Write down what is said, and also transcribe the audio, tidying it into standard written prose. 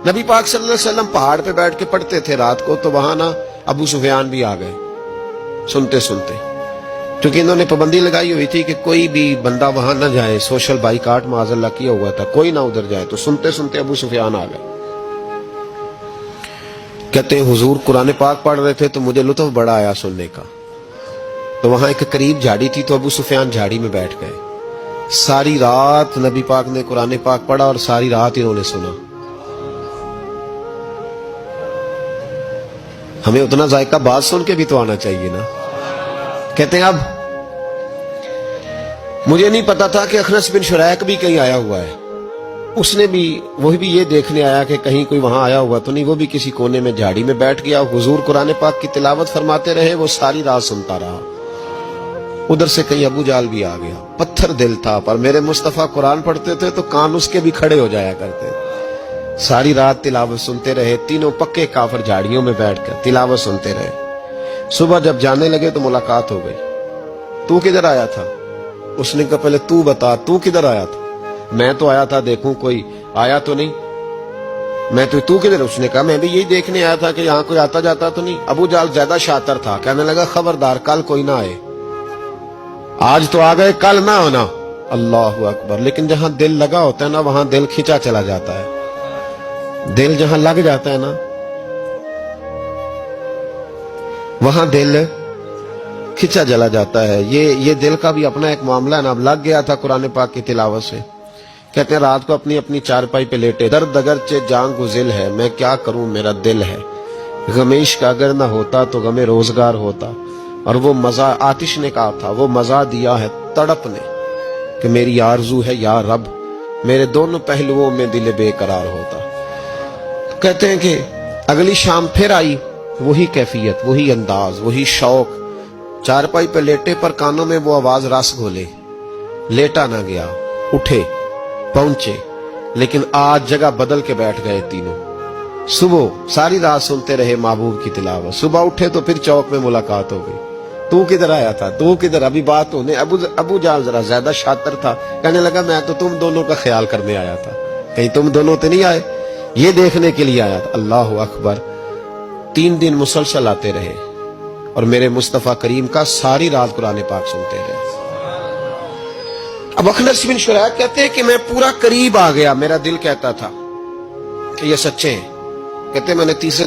نبی پاک صلی اللہ علیہ وسلم پہاڑ پہ بیٹھ کے پڑھتے تھے رات کو، تو وہاں نا ابو سفیان بھی آ گئے سنتے سنتے، کیونکہ انہوں نے پابندی لگائی ہوئی تھی کہ کوئی بھی بندہ وہاں نہ جائے، سوشل بائیکاٹ معاذ اللہ کیا ہوا تھا، کوئی نہ ادھر جائے، تو سنتے سنتے ابو سفیان آ گئے۔ کہتے ہیں حضور قرآن پاک پڑھ رہے تھے تو مجھے لطف بڑا آیا سننے کا، تو وہاں ایک قریب جھاڑی تھی، تو ابو سفیان جھاڑی میں بیٹھ گئے، ساری رات نبی پاک نے قرآن پاک پڑھا اور ساری رات انہوں نے سنا۔ ہمیں اتنا ذائقہ بات سن کے بھی تو آنا چاہیے نا۔ کہتے ہیں اب مجھے نہیں پتا تھا کہ اخنس بن شریک بھی کہیں آیا ہوا ہے، اس نے بھی وہی بھی یہ دیکھنے آیا کہ کہیں کوئی وہاں آیا ہوا تو نہیں، وہ بھی کسی کونے میں جھاڑی میں بیٹھ گیا، حضور قرآن پاک کی تلاوت فرماتے رہے، وہ ساری رات سنتا رہا۔ ادھر سے کہیں ابو جال بھی آ گیا، پتھر دل تھا، پر میرے مصطفیٰ قرآن پڑھتے تھے تو کان اس کے بھی کھڑے ہو جایا کرتے، ساری رات تلاوت سنتے رہے، تینوں پکے کافر جھاڑیوں میں بیٹھ کر تلاوت سنتے رہے۔ صبح جب جانے لگے تو ملاقات ہو گئی، تو کدھر آیا تھا؟ اس نے کہا پہلے تو بتا تو کدھر آیا تھا؟ میں تو آیا تھا دیکھوں کوئی آیا تو نہیں، میں تو کدھر؟ اس نے کہا میں بھی یہی دیکھنے آیا تھا کہ یہاں کوئی آتا جاتا تو نہیں۔ ابو جال زیادہ شاطر تھا، کہنے لگا خبردار کل کوئی نہ آئے، آج تو آ گئے کل نہ ہونا۔ اللہ اکبر۔ لیکن جہاں دل لگا ہوتا ہے نا وہاں دل کھینچا چلا جاتا ہے، دل جہاں لگ جاتا ہے نا وہاں دل کھینچا چلا جاتا ہے۔ یہ دل کا بھی اپنا ایک معاملہ ہے نا، اب لگ گیا تھا قرآن پاک کی تلاوت سے۔ کہتے ہیں رات کو اپنی اپنی چارپائی پہ لیٹے، درد اگرچہ جان گزل ہے، میں کیا کروں میرا دل ہے، غم عشق اگر نہ ہوتا تو غم روزگار ہوتا، اور وہ مزہ آتش نے کہا تھا، وہ مزہ دیا ہے تڑپ نے کہ میری آرزو ہے یا رب میرے دونوں پہلوؤں میں دل بے قرار ہوتا۔ کہتے ہیں کہ اگلی شام پھر آئی، وہی کیفیت، وہی انداز، وہی شوق، چارپائی پہ لیٹے پر کانوں میں وہ آواز رس گھولے، لیٹا نہ گیا، اٹھے پہنچے، لیکن آج جگہ بدل کے بیٹھ گئے تینوں۔ صبح ساری رات سنتے رہے محبوب کی تلاوت، صبح اٹھے تو پھر چوک میں ملاقات ہو گئی، تو کدھر آیا تھا، تو کدھر؟ ابھی بات ہونے، ابو جال ذرا زیادہ شاطر تھا، کہنے لگا میں تو تم دونوں کا خیال کرنے آیا تھا، کہیں تم دونوں تو نہیں آئے، یہ دیکھنے کے لیے آیا تھا۔ اللہ اکبر۔ 3 دن مسلسل آتے رہے اور میرے مصطفیٰ کریم کا ساری رات قرآن پاک سنتے رہے۔ اب اخنس بن شریک کہتے ہیں کہ میں پورا قریب آ گیا، میرا دل کہتا تھا کہ یہ سچے ہیں۔ کہتے ہیں میں نے تیسرے